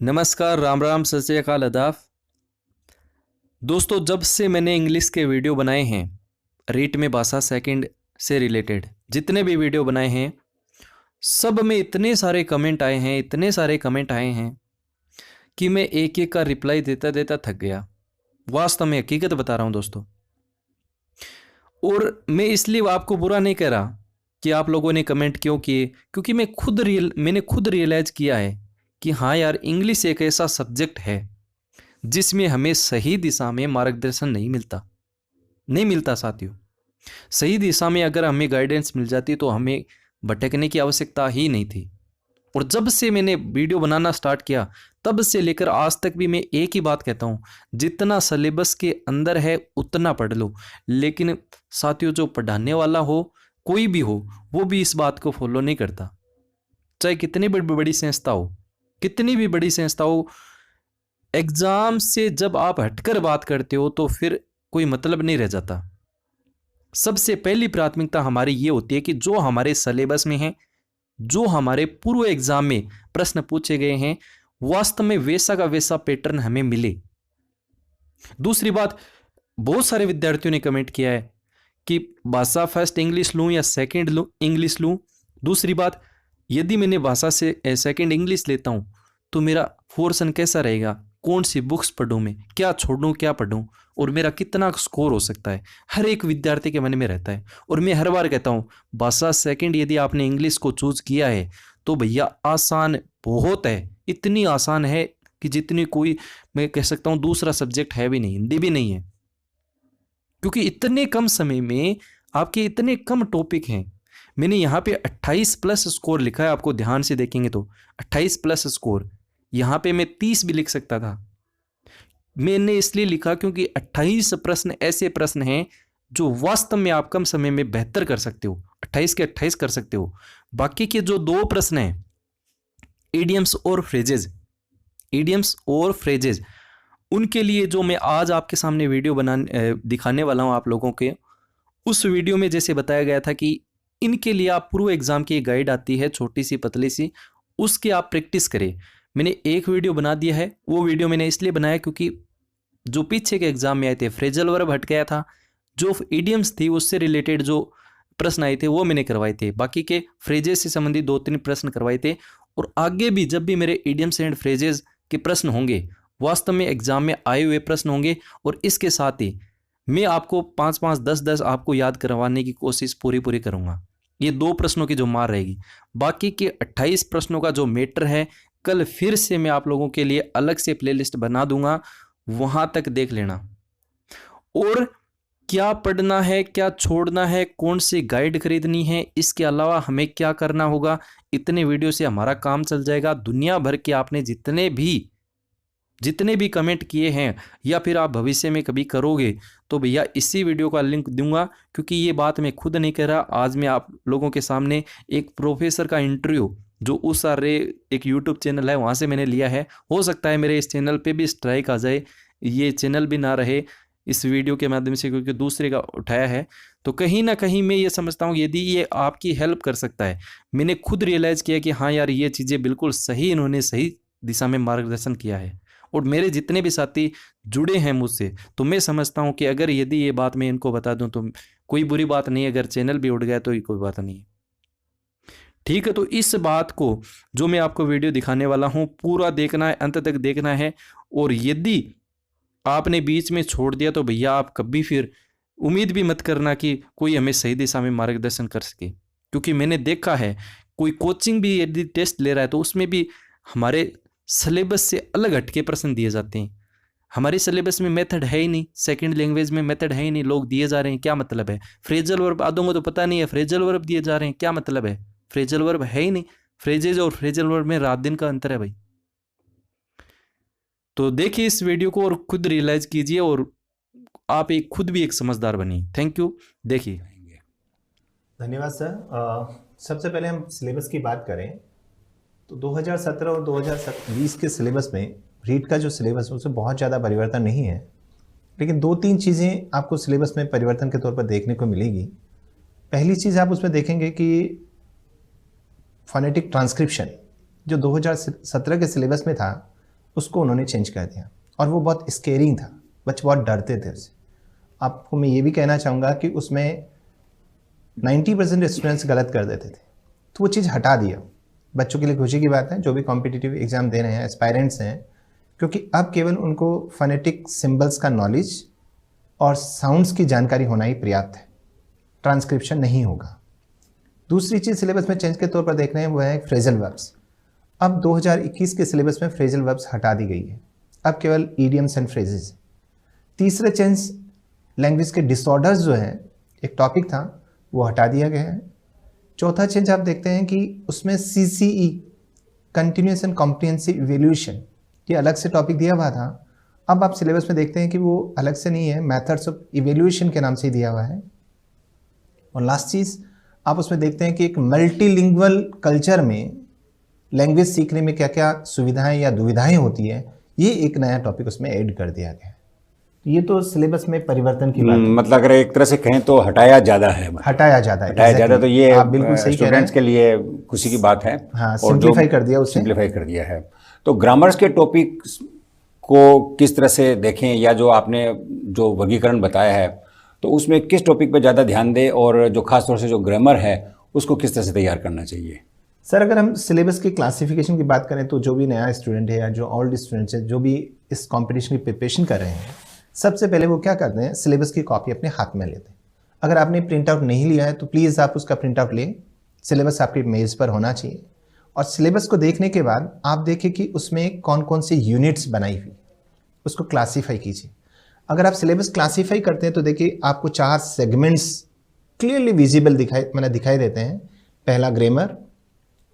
नमस्कार, राम राम, सत श्री अकाल, आदाब। दोस्तों, जब से मैंने इंग्लिश के वीडियो बनाए हैं, रीट में भाषा सेकंड से रिलेटेड जितने भी वीडियो बनाए हैं, सब में इतने सारे कमेंट आए हैं, इतने सारे कमेंट आए हैं कि मैं एक एक का रिप्लाई देता देता थक गया। वास्तव में हकीकत बता रहा हूं दोस्तों। और मैं इसलिए आपको बुरा नहीं कह रहा कि आप लोगों ने कमेंट क्यों किए, क्योंकि मैंने खुद रियलाइज किया है कि हाँ यार, इंग्लिश एक ऐसा सब्जेक्ट है जिसमें हमें सही दिशा में मार्गदर्शन नहीं मिलता साथियों। सही दिशा में अगर हमें गाइडेंस मिल जाती तो हमें भटकने की आवश्यकता ही नहीं थी। और जब से मैंने वीडियो बनाना स्टार्ट किया, तब से लेकर आज तक भी मैं एक ही बात कहता हूँ, जितना सिलेबस के अंदर है उतना पढ़ लो। लेकिन साथियों, जो पढ़ाने वाला हो, कोई भी हो, वो भी इस बात को फॉलो नहीं करता। चाहे कितनी बड़ी संस्था हो, कितनी भी बड़ी संस्था हो, एग्जाम से जब आप हटकर बात करते हो तो फिर कोई मतलब नहीं रह जाता। सबसे पहली प्राथमिकता हमारी ये होती है कि जो हमारे सिलेबस में है, जो हमारे पूर्व एग्जाम में प्रश्न पूछे गए हैं, वास्तव में वैसा का वैसा पैटर्न हमें मिले। दूसरी बात, बहुत सारे विद्यार्थियों ने कमेंट किया है कि भाषा फर्स्ट इंग्लिश लूं या सेकंड इंग्लिश लूं। दूसरी बात, यदि मैंने भाषा से सेकंड इंग्लिश लेता हूं तो मेरा पोर्शन कैसा रहेगा, कौन सी बुक्स पढूं, मैं क्या छोड़ूं क्या पढूं, और मेरा कितना स्कोर हो सकता है, हर एक विद्यार्थी के मन में रहता है। और मैं हर बार कहता हूं, भाषा सेकंड यदि आपने इंग्लिश को चूज किया है तो भैया आसान बहुत है, इतनी आसान है कि जितनी कोई, मैं कह सकता हूं, दूसरा सब्जेक्ट है भी नहीं, हिंदी भी नहीं है। क्योंकि इतने कम समय में आपके इतने कम टॉपिक हैं। मैंने यहाँ पे 28 प्लस स्कोर लिखा है, आपको ध्यान से देखेंगे तो 28 प्लस स्कोर। यहाँ पे मैं 30 भी लिख सकता था। मैंने इसलिए लिखा क्योंकि 28 प्रश्न ऐसे प्रश्न हैं जो वास्तव में आप कम समय में बेहतर कर सकते हो, 28 के 28 कर सकते हो। बाकी के जो दो प्रश्न हैं, इडियम्स और फ्रेजेज, उनके लिए जो मैं आज आपके सामने वीडियो दिखाने वाला हूं आप लोगों के, उस वीडियो में जैसे बताया गया था कि इनके लिए आप पूर्व एग्जाम की एक गाइड आती है, छोटी सी पतली सी, उसकी आप प्रैक्टिस करें। मैंने एक वीडियो बना दिया है। वो वीडियो मैंने इसलिए बनाया क्योंकि जो पीछे के एग्जाम में आए थे, फ्रेजल वर्ब हट गया था, जो इडियम्स थी उससे रिलेटेड जो प्रश्न आए थे वो मैंने करवाए थे। बाकी के फ्रेजेस से संबंधित 2-3 प्रश्न करवाए थे। और आगे भी जब भी मेरे इडियम्स एंड फ्रेजेस के प्रश्न होंगे, वास्तव में एग्जाम में आए हुए प्रश्न होंगे, और इसके साथ ही मैं आपको 5-5, 10-10 आपको याद करवाने की कोशिश पूरी करूंगा। ये 2 प्रश्नों की जो मार रहेगी, बाकी के 28 प्रश्नों का जो मैटर है, कल फिर से मैं आप लोगों के लिए अलग से प्लेलिस्ट बना दूंगा, वहां तक देख लेना। और क्या पढ़ना है, क्या छोड़ना है, कौन सी गाइड खरीदनी है, इसके अलावा हमें क्या करना होगा, इतने वीडियो से हमारा काम चल जाएगा। दुनिया भर के आपने जितने भी कमेंट किए हैं, या फिर आप भविष्य में कभी करोगे, तो भैया इसी वीडियो का लिंक दूंगा। क्योंकि ये बात मैं खुद नहीं कह रहा, आज मैं आप लोगों के सामने एक प्रोफेसर का इंटरव्यू, जो उस सारे एक यूट्यूब चैनल है वहाँ से मैंने लिया है। हो सकता है मेरे इस चैनल पे भी स्ट्राइक आ जाए, ये चैनल भी ना रहे इस वीडियो के माध्यम से, क्योंकि दूसरे का उठाया है। तो कहीं ना कहीं मैं ये समझता हूँ, यदि ये आपकी हेल्प कर सकता है, मैंने खुद रियलाइज़ किया कि हाँ यार, ये चीज़ें बिल्कुल सही, इन्होंने सही दिशा में मार्गदर्शन किया है। और मेरे जितने भी साथी जुड़े हैं मुझसे, तो मैं समझता हूँ कि अगर यदि ये बात मैं इनको बता दूं तो कोई बुरी बात नहीं, अगर चैनल भी उड़ गया तो कोई बात नहीं। ठीक है, तो इस बात को जो मैं आपको वीडियो दिखाने वाला हूँ, पूरा देखना है, अंत तक देखना है। और यदि आपने बीच में छोड़ दिया तो भैया आप कभी फिर उम्मीद भी मत करना कि कोई हमें सही दिशा में मार्गदर्शन कर सके। क्योंकि मैंने देखा है, कोई कोचिंग भी यदि टेस्ट ले रहा है तो उसमें भी हमारे सिलेबस से अलग हटके प्रश्न दिए जाते हैं। हमारे सिलेबस में मेथड है ही नहीं, सेकंड लैंग्वेज में मेथड है ही नहीं, लोग दिए जा रहे हैं, क्या मतलब है। फ्रेजल वर्ब आदों को तो पता नहीं है, फ्रेजल वर्ब दिए जा रहे हैं, क्या मतलब है। फ्रेजल वर्ब है ही नहीं, फ्रेजेज और फ्रेजल वर्ब में रात दिन का अंतर है भाई। तो देखिए इस वीडियो को और खुद रियलाइज कीजिए, और आप खुद भी एक समझदार बनिए। Thank you. देखिए। धन्यवाद सर। सबसे पहले हम सिलेबस की बात करें तो 2017 और 2020 के सिलेबस में रीट का जो सिलेबस है उसमें बहुत ज़्यादा परिवर्तन नहीं है, लेकिन 2-3 चीज़ें आपको सिलेबस में परिवर्तन के तौर पर देखने को मिलेगी। पहली चीज़ आप उसमें देखेंगे कि फोनेटिक ट्रांसक्रिप्शन जो 2017 के सिलेबस में था, उसको उन्होंने चेंज कर दिया और वो बहुत स्केरिंग था, बच्चे बहुत डरते थे उससे। आपको मैं ये भी कहना चाहूँगा कि उसमें 90% स्टूडेंट्स गलत कर देते थे, तो वो चीज़ हटा दिया। बच्चों के लिए खुशी की बात है जो भी कॉम्पिटिटिव एग्ज़ाम दे रहे हैं, एस्पायरेंट्स हैं, क्योंकि अब केवल उनको फोनेटिक सिंबल्स का नॉलेज और साउंड्स की जानकारी होना ही पर्याप्त है, ट्रांसक्रिप्शन नहीं होगा। दूसरी चीज़ सिलेबस में चेंज के तौर पर देख रहे हैं वो है फ्रेजल वर्ब्स। अब 2021 के सिलेबस में फ्रेजल वर्ब्स हटा दी गई है, अब केवल ईडियम्स एंड फ्रेजेस। तीसरा चेंज लैंग्वेज के डिसऑर्डर्स जो है, एक टॉपिक था वो हटा दिया गया है। चौथा चेंज आप देखते हैं कि उसमें CCE continuous and comprehensive evaluation ये अलग से टॉपिक दिया हुआ था, अब आप सिलेबस में देखते हैं कि वो अलग से नहीं है, मेथड्स ऑफ इवैल्यूएशन के नाम से दिया हुआ है। और लास्ट चीज़ आप उसमें देखते हैं कि एक मल्टीलिंगुअल कल्चर में लैंग्वेज सीखने में क्या क्या सुविधाएं या दुविधाएं होती है, ये एक नया टॉपिक उसमें ऐड कर दिया गया है। ये तो सिलेबस में परिवर्तन की बात है। मतलब अगर एक तरह से कहें तो हटाया ज़्यादा है, हटाया ज़्यादा है, हटाया ज़्यादा, तो ये आप बिल्कुल सही कह रहे हैं। स्टूडेंट्स के लिए खुशी की बात है। हाँ, और सिंप्लीफाई कर दिया उसने, सिंप्लीफाई कर दिया है। तो ग्रामर्स के टॉपिक को किस तरह से देखें, या जो आपने जो वर्गीकरण बताया है तो उसमें किस टॉपिक पर ज़्यादा ध्यान दें, और जो खास तौर से जो ग्रामर है उसको किस तरह से तैयार करना चाहिए? सर अगर हम सिलेबस की क्लासिफिकेशन की बात करें तो जो भी नया स्टूडेंट है या जो ओल्ड स्टूडेंट्स है जो भी इस कंपटीशन की प्रिपरेशन कर रहे हैं, सबसे पहले वो क्या करते हैं, सिलेबस की कॉपी अपने हाथ में लेते हैं। अगर आपने प्रिंट आउट नहीं लिया है तो प्लीज़ आप उसका प्रिंट आउट लें, सिलेबस आपकी मेज़ पर होना चाहिए। और सिलेबस को देखने के बाद आप देखें कि उसमें कौन कौन सी यूनिट्स बनाई हुई, उसको क्लासीफाई कीजिए। अगर आप सिलेबस क्लासीफाई करते हैं तो देखिए आपको 4 सेगमेंट्स क्लियरली विजिबल दिखाई देते हैं। पहला ग्रामर,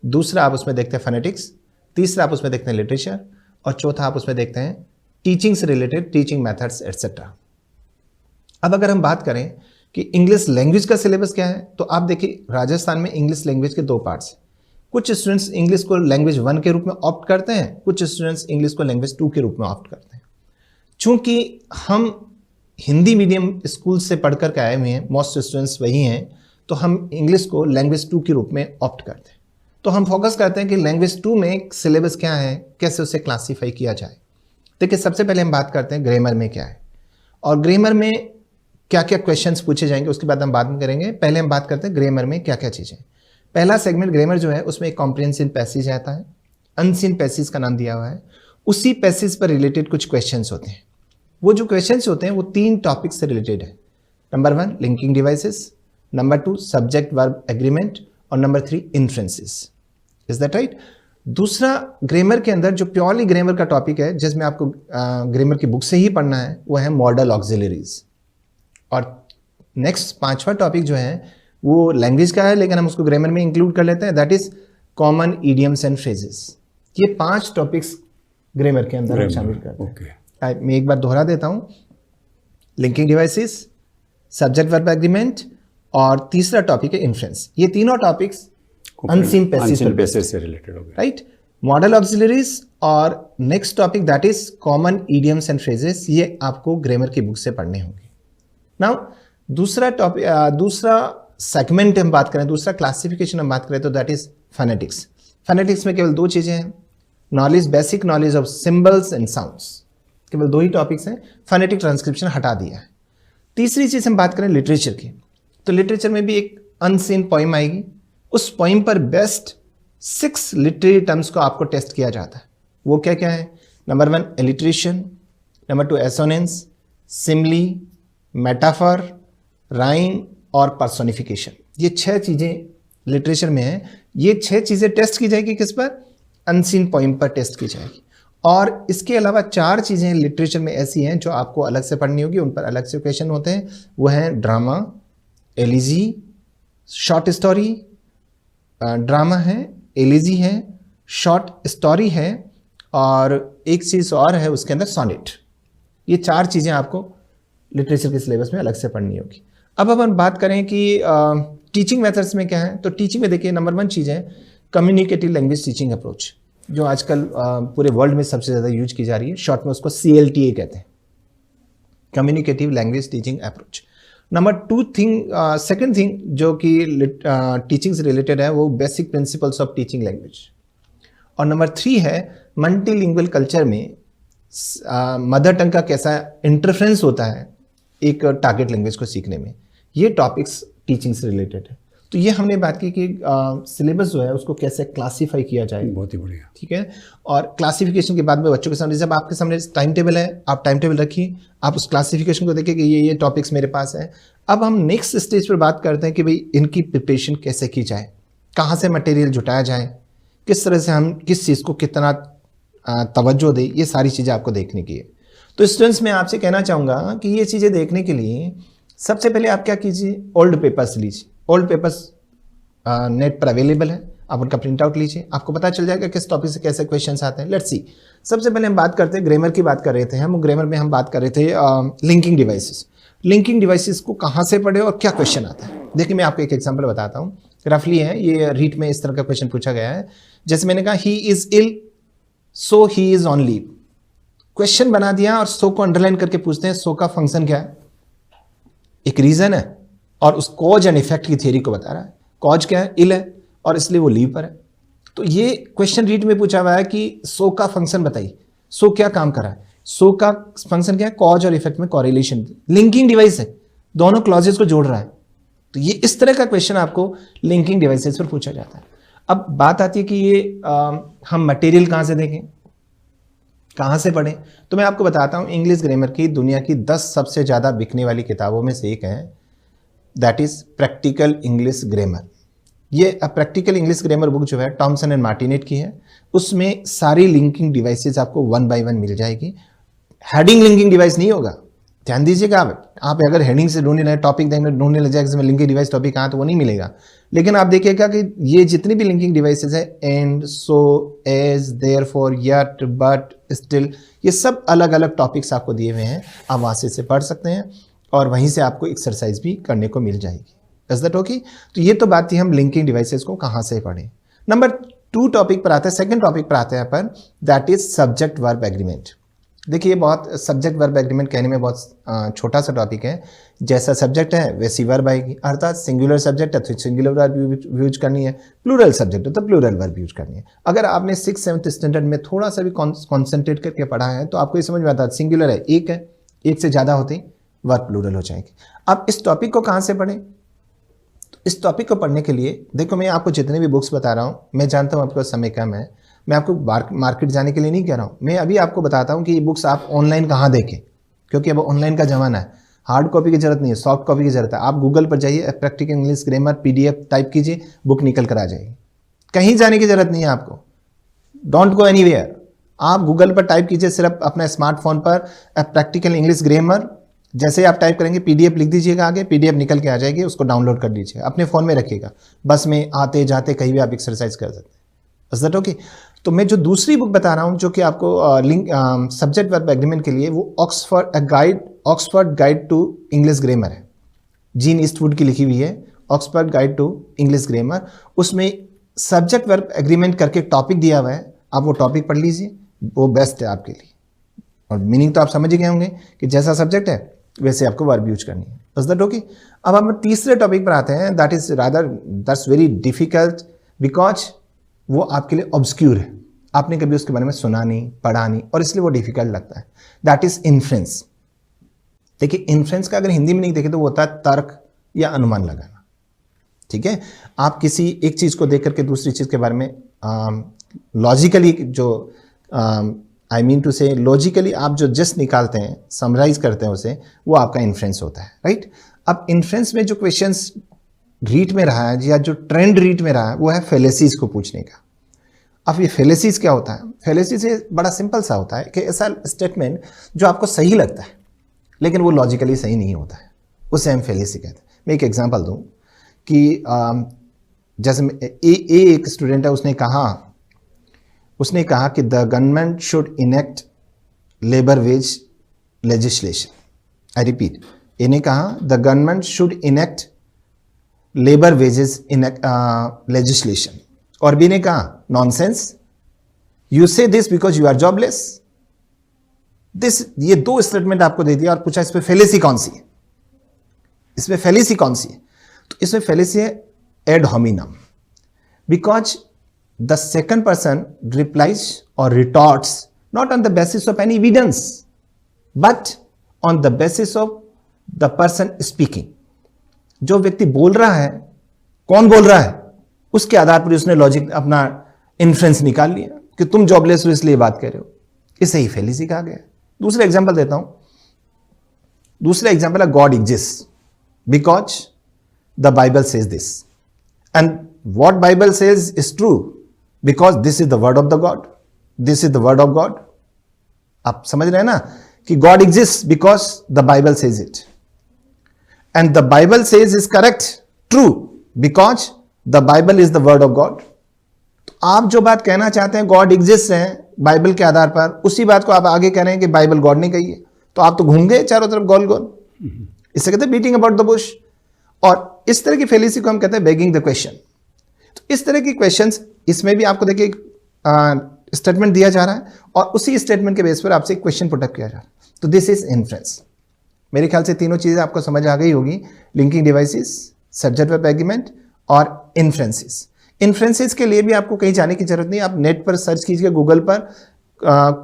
दूसरा आप उसमें देखते हैं फोनेटिक्स, तीसरा आप उसमें देखते हैं लिटरेचर, और चौथा आप उसमें देखते हैं टीचिंग से रिलेटेड टीचिंग मेथड्स एटसेट्रा। अब अगर हम बात करें कि इंग्लिश लैंग्वेज का सिलेबस क्या है, तो आप देखिए राजस्थान में इंग्लिश लैंग्वेज के 2 पार्ट्स हैं। कुछ स्टूडेंट्स इंग्लिश को लैंग्वेज 1 के रूप में ऑप्ट करते हैं, कुछ स्टूडेंट्स इंग्लिश को लैंग्वेज 2 के रूप में ऑप्ट करते हैं। चूंकि हम हिंदी मीडियम स्कूल से पढ़कर के आए हुए हैं, मोस्ट स्टूडेंट्स वही हैं, तो हम इंग्लिश को लैंग्वेज 2 के रूप में ऑप्ट करते हैं। तो हम फोकस करते हैं कि लैंग्वेज 2 में सिलेबस क्या है, कैसे उसे क्लासीफाई किया जाए। देखिए सबसे पहले हम बात करते हैं ग्रामर में क्या है और ग्रामर में क्या क्या क्वेश्चंस पूछे जाएंगे, उसके बाद हम बाद में करेंगे। पहले हम बात करते हैं ग्रामर में क्या क्या चीज़ें। पहला सेगमेंट ग्रामर जो है उसमें एक कॉम्प्रिहेंसिव पैसेज आता है, अनसीन पैसेज का नाम दिया हुआ है। उसी पैसेज पर रिलेटेड कुछ क्वेश्चंस होते हैं। वो जो क्वेश्चंस होते हैं वो 3 टॉपिक से रिलेटेड है। Number 1 linking devices, number 2 subject verb agreement, और number 3 inferences. Is that right? दूसरा ग्रामर के अंदर जो प्योरली ग्रामर का टॉपिक है, जिसमें आपको ग्रामर की बुक से ही पढ़ना है, वो है मॉडल ऑक्सिलरीज। और नेक्स्ट 5वां टॉपिक जो है वो लैंग्वेज का है, लेकिन हम उसको ग्रामर में इंक्लूड कर लेते हैं, that is common idioms and phrases. ये 5 टॉपिक्स ग्रामर के अंदर हम शामिल करते हैं। मैं एक बार दोहरा देता हूँ, linking devices, subject verb agreement, और तीसरा टॉपिक है इन्फ्रेंस। ये तीनों टॉपिक्स अनसीन पैसेज से रिलेटेड हो गए, राइट? मॉडल ऑक्सिलरीज और next topic that is common idioms and phrases, ये आपको ग्रामर की बुक से पढ़ने होंगे। नाउ दूसरा टॉपिक, दूसरा सेगमेंट हम बात करें, दूसरा क्लासिफिकेशन हम बात करें तो दैट इज फोनेटिक्स। फोनेटिक्स में केवल 2 चीजें हैं, knowledge, basic knowledge of symbols and sounds, केवल 2 ही टॉपिक्स हैं। फोनेटिक ट्रांसक्रिप्शन हटा दिया है। तीसरी चीज हम बात करें लिटरेचर की, तो लिटरेचर में भी एक अनसीन पोइम आएगी। उस पोइम पर बेस्ट 6 लिटरेरी टर्म्स को आपको टेस्ट किया जाता है। वो क्या क्या है? Number 1 alliteration, number 2 assonance, simile, metaphor, rhyme और पर्सोनिफिकेशन। ये 6 चीज़ें लिटरेचर में हैं। ये 6 चीज़ें टेस्ट की जाएगी किस पर? अनसीन पोइम पर टेस्ट की जाएगी। और इसके अलावा 4 चीज़ें लिटरेचर में ऐसी हैं जो आपको अलग से पढ़नी होगी, उन पर अलग से क्वेश्चन होते हैं। वो हैं drama, elegy, short story, drama है, एलिजी है, शॉर्ट स्टोरी है, और एक चीज़ और है उसके अंदर सोनेट। ये 4 चीज़ें आपको लिटरेचर के सिलेबस में अलग से पढ़नी होगी। अब हम बात करें कि टीचिंग मेथड्स में क्या है, तो टीचिंग में देखिए नंबर 1 चीज़ है कम्युनिकेटिव लैंग्वेज टीचिंग अप्रोच, जो आजकल पूरे वर्ल्ड में सबसे ज़्यादा यूज की जा रही है। शॉर्ट में उसको CLTA कहते हैं, communicative language teaching approach. Number 2 thing, second thing जो कि टीचिंग से रिलेटेड है, वो basic principles of teaching language. और नंबर 3 है मल्टीलिंगुअल कल्चर में मदर टंग का कैसा इंटरफेरेंस होता है एक टारगेट लैंग्वेज को सीखने में। ये टॉपिक्स टीचिंग से रिलेटेड है। तो ये हमने बात की कि सिलेबस जो है उसको कैसे क्लासीफाई किया जाए। बहुत ही बढ़िया। ठीक है, और क्लासिफिकेशन के बाद में बच्चों के सामने, जब आपके सामने टाइम टेबल है, आप टाइम टेबल रखिए, आप उस क्लासिफिकेशन को देखिए कि ये टॉपिक्स मेरे पास है। अब हम नेक्स्ट स्टेज पर बात करते हैं कि भाई इनकी प्रिपरेशन कैसे की जाए, कहाँ से मटेरियल जुटाया जाए, किस तरह से हम किस चीज़ को कितना तवज्जो दे, ये सारी चीज़ें आपको देखने की है। तो स्टूडेंट्स मैं आपसे कहना चाहूँगा कि ये चीज़ें देखने के लिए सबसे पहले आप क्या कीजिए, ओल्ड पेपर्स लीजिए। ओल्ड पेपर्स नेट पर अवेलेबल है, आप उनका प्रिंट आउट लीजिए, आपको पता चल जाएगा किस टॉपिक से कैसे क्वेश्चंस आते हैं। लेट्स सी, सबसे पहले हम बात करते हैं ग्रामर की बात कर रहे थे हम। ग्रामर में हम बात कर रहे थे लिंकिंग डिवाइसेस। लिंकिंग डिवाइसेस को कहाँ से पढ़े और क्या क्वेश्चन आता है। देखिए मैं आपको एक एग्जाम्पल बताता हूँ, रफली है ये, रीट में इस तरह का क्वेश्चन पूछा गया है। जैसे मैंने कहा he is ill so he is on leave, question बना दिया और सो को अंडरलाइन करके पूछते हैं सो का फंक्शन क्या है, एक रीजन है और उस कॉज एंड इफेक्ट की थ्योरी को बता रहा है। कॉज क्या है, इल है और इसलिए वो लीव पर है। तो ये क्वेश्चन रीट में पूछा हुआ है कि सो का फंक्शन बताइए, सो क्या काम कर रहा है, सो का फंक्शन क्या है, कॉज और इफेक्ट में कॉरिलेशन, लिंकिंग डिवाइस है, दोनों क्लॉजेस को जोड़ रहा है। तो ये इस तरह का क्वेश्चन आपको लिंकिंग डिवाइसेस पर पूछा जाता है। अब बात आती है कि ये हम मटेरियल कहाँ से देखें, कहाँ से पढ़ें। तो मैं आपको बताता हूँ, इंग्लिश ग्रामर की दुनिया की 10 सबसे ज़्यादा बिकने वाली किताबों में से एक है, that is practical English grammar. ये प्रैक्टिकल इंग्लिश ग्रामर बुक जो है टॉमसन एंड मार्टिनेट की है। उसमें सारी लिंकिंग डिवाइसेस आपको 1 by 1 मिल जाएगी। हेडिंग लिंकिंग डिवाइस नहीं होगा, ध्यान दीजिएगा। आप अगर हेडिंग से ढूंढने लगे, टॉपिक ढूंढने लग जाए इसमें लिंकिंग डिवाइस टॉपिक कहाँ, तो वो नहीं मिलेगा। लेकिन आप देखिएगा कि ये जितनी भी लिंकिंग डिवाइसेस है, and, so, as, therefore, yet, but, still, ये सब अलग अलग टॉपिक्स आपको दिए हुए हैं। आप वहाँ से पढ़ सकते हैं और वहीं से आपको एक्सरसाइज भी करने को मिल जाएगी। Is that okay? तो ये तो बात थी हम लिंकिंग डिवाइसेस को कहाँ से पढ़ें। नंबर 2 टॉपिक पर आते हैं, सेकंड टॉपिक पर आते हैं पर, that is subject verb agreement. देखिए बहुत सब्जेक्ट वर्ब एग्रीमेंट कहने में बहुत छोटा सा टॉपिक है। जैसा सब्जेक्ट है वैसी वर्ब आएगी, अर्थात सिंगुलर सब्जेक्ट है तो सिंगुलर वर्ब यूज करनी है, प्लूरल सब्जेक्ट है तो प्लूरल वर्ब यूज करनी है। अगर आपने 6th-7th स्टैंडर्ड में थोड़ा सा भी कॉन्सेंट्रेट करके पढ़ा है तो आपको ये समझ में आता है सिंगुलर है, एक है, एक से ज़्यादा होते ही वर्ब प्लूरल हो जाएगी। अब इस टॉपिक को कहाँ से पढ़ें? तो इस टॉपिक को पढ़ने के लिए देखो, मैं आपको जितने भी बुक्स बता रहा हूँ, मैं जानता हूँ आपका समय कम है, मैं आपको मार्केट जाने के लिए नहीं कह रहा हूँ। मैं अभी आपको बताता हूँ कि ये बुक्स आप ऑनलाइन कहाँ देखें, क्योंकि अब ऑनलाइन का ज़माना है। हार्ड कॉपी की जरूरत नहीं है, सॉफ्ट कॉपी की जरूरत है। आप गूगल पर जाइए, practical English grammar PDF type कीजिए, बुक निकल कर आ जाएगी। कहीं जाने की जरूरत नहीं है आपको, डोंट गो एनीवेयर। आप गूगल पर टाइप कीजिए सिर्फ अपने स्मार्टफोन पर प्रैक्टिकल इंग्लिश ग्रामर, जैसे आप टाइप करेंगे PDF लिख दीजिएगा, आगे PDF निकल के आ जाएगी, उसको डाउनलोड कर लीजिए, अपने फ़ोन में रखिएगा, बस में आते जाते कहीं भी आप एक्सरसाइज कर सकते हैं। Is that okay? तो मैं जो दूसरी बुक बता रहा हूँ जो कि आपको सब्जेक्ट वर्ब एग्रीमेंट के लिए, वो Oxford guide to English grammar है, जीन ईस्टवुड की लिखी हुई है, Oxford guide to English grammar. उसमें सब्जेक्ट वर्ब एग्रीमेंट करके टॉपिक दिया हुआ है, आप वो टॉपिक पढ़ लीजिए, वो बेस्ट है आपके लिए। और मीनिंग तो आप समझ गए होंगे कि जैसा सब्जेक्ट है वैसे आपको वर्ब यूज करनी है। Is that okay? अब हम तीसरे टॉपिक पर आते हैं, that is rather that's very difficult because वो आपके लिए ऑब्सक्यूर है, आपने कभी उसके बारे में सुना नहीं, पढ़ा नहीं, और इसलिए वो डिफिकल्ट लगता है। That is inference. देखिए इन्फ्रेंस का अगर हिंदी में नहीं देखे तो वो होता है तर्क या अनुमान लगाना। ठीक है, आप किसी एक चीज को देख करके दूसरी चीज के बारे में लॉजिकली जो आई मीन टू से लॉजिकली आप जो जस्ट निकालते हैं, समराइज करते हैं उसे, वो आपका इन्फ्रेंस होता है। राइट? अब इन्फ्रेंस में जो क्वेश्चंस रीट में रहा है या जो ट्रेंड रीट में रहा है वो है फेलेसीज को पूछने का। अब ये फेलेसीज क्या होता है? फेलेसीज बड़ा सिंपल सा होता है कि ऐसा स्टेटमेंट जो आपको सही लगता है लेकिन वो लॉजिकली सही नहीं होता है, उसे हम फेलेसी कहते हैं। मैं एक एग्जांपल दूं कि जैसे एक स्टूडेंट है, उसने कहा कि the government should enact labour wage legislation. I repeat, इन्हें कहा the government should enact labour wages in legislation, और बी ने कहा nonsense, you say this because you are jobless. ये 2 स्टेटमेंट आपको दे दिया और पूछा इस पे फेलेसी कौन सी है, इसमें फेलेसी कौन सी है? तो इसमें फेलेसी है add hominem, because the second person replies or retorts not on the basis of any evidence but on the basis of the person speaking. जो व्यक्ति बोल रहा है, कौन बोल रहा है, उसके आधार पर उसने लॉजिक अपना इन्फ्रेंस निकाल लिया कि तुम जॉबलेस हो इसलिए बात कर रहे हो. इसे ही फेलिसी कहा गया. दूसरा एग्जांपल देता हूं. दूसरा एग्जांपल है God exist because the Bible says this and what Bible says is true because this is the word of the God. This is the word of God. आप समझ रहे हैं ना कि God exist because the Bible says it and the Bible says is correct true because the Bible is the word of God. तो आप जो बात कहना चाहते हैं गॉड एग्जिस्ट है बाइबल के आधार पर, उसी बात को आप आगे कह रहे हैं कि बाइबल गॉड ने कही है. तो आप तो घूम गए चारों तरफ गोल गोल. इससे कहते हैं बीटिंग अबाउट द बुश. और इस तरह की फेलिसी को हम कहते हैं बेगिंग द क्वेश्चन. तो इस तरह की क्वेश्चंस, इसमें भी आपको देखिए स्टेटमेंट दिया जा रहा है और उसी स्टेटमेंट के बेस पर आपसे एक क्वेश्चन पुटअप किया जा रहा है. तो दिस इज इन्फ्रेंस. मेरे ख्याल से तीनों चीजें आपको समझ आ गई होगी. Linking devices, subject verb agreement और इन्फ्रेंसेस. इन्फ्रेंसेस के लिए भी आपको कहीं जाने की जरूरत नहीं. आप नेट पर सर्च कीजिए गूगल पर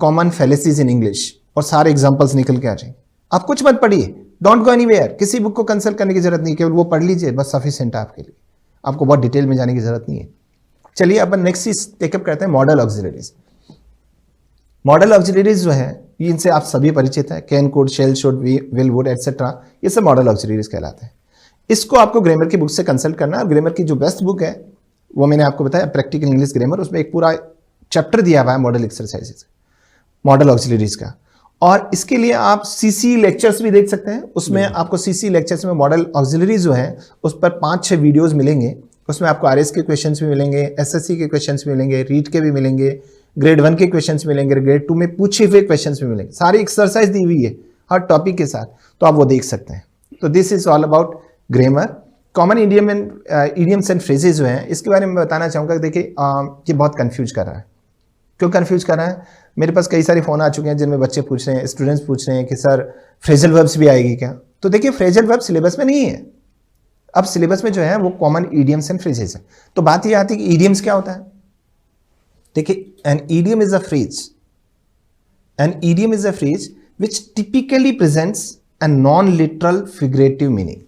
कॉमन फेलिसीज इन इंग्लिश और सारे एग्जांपल्स निकल के आ जाएंगे. आप कुछ मत पढ़िए, डोंट गो एनीवेयर. किसी बुक को कंसल्ट करने की जरूरत नहीं, केवल वो पढ़ लीजिए, बस सफिशिएंट है आपके लिए. आपको बहुत डिटेल में जाने की जरूरत नहीं है. चलिए अपन नेक्स्ट चीज टेकअप करते हैं, मॉडल ऑक्सिलरीज. मॉडल ऑक्सिलरीज जो है इनसे आप सभी परिचित हैं. Can, could, shall, should, will, would etcetera, ये सब मॉडल ऑक्सिलरीज कहलाते हैं. इसको आपको ग्रामर की बुक से कंसल्ट करना है. ग्रामर की जो बेस्ट बुक है वो मैंने आपको बताया, प्रैक्टिकल इंग्लिश ग्रामर. उसमें एक पूरा चैप्टर दिया हुआ है मॉडल एक्सरसाइजेस, मॉडल ऑक्सिलरीज का. और इसके लिए आप सीसी लेक्चर्स भी देख सकते हैं. उसमें आपको सीसी लेक्चर्स में मॉडल ऑक्सिलरीज जो है उस पर 5-6 वीडियोस मिलेंगे. उसमें आपको आरएस के क्वेश्चंस भी मिलेंगे, एसएससी के क्वेश्चंस भी मिलेंगे, रीट के भी मिलेंगे, ग्रेड 1 के क्वेश्चंस मिलेंगे, ग्रेड 2 में पूछे हुए क्वेश्चंस भी मिलेंगे. सारी एक्सरसाइज दी हुई है हर टॉपिक के साथ, तो आप वो देख सकते हैं. तो this is all about grammar. Common idioms and phrases जो हैं इसके बारे में बताना चाहूँगा. देखिए ये बहुत कंफ्यूज कर रहा है. क्यों कंफ्यूज कर रहा है? मेरे पास कई सारे फ़ोन आ चुके हैं जिनमें बच्चे पूछ रहे हैं, स्टूडेंट्स पूछ रहे हैं कि सर फ्रेजल वर्ब्स भी आएगी क्या? तो देखिए फ्रेजल वर्ब सिलेबस में नहीं है. अब सिलेबस में जो है वो कॉमन इडियम्स एंड फ्रेजेस है. तो बात ये आती है कि इडियम्स क्या होता है. देखिए an idiom is a phrase. An idiom is a phrase which typically presents a non literal figurative meaning.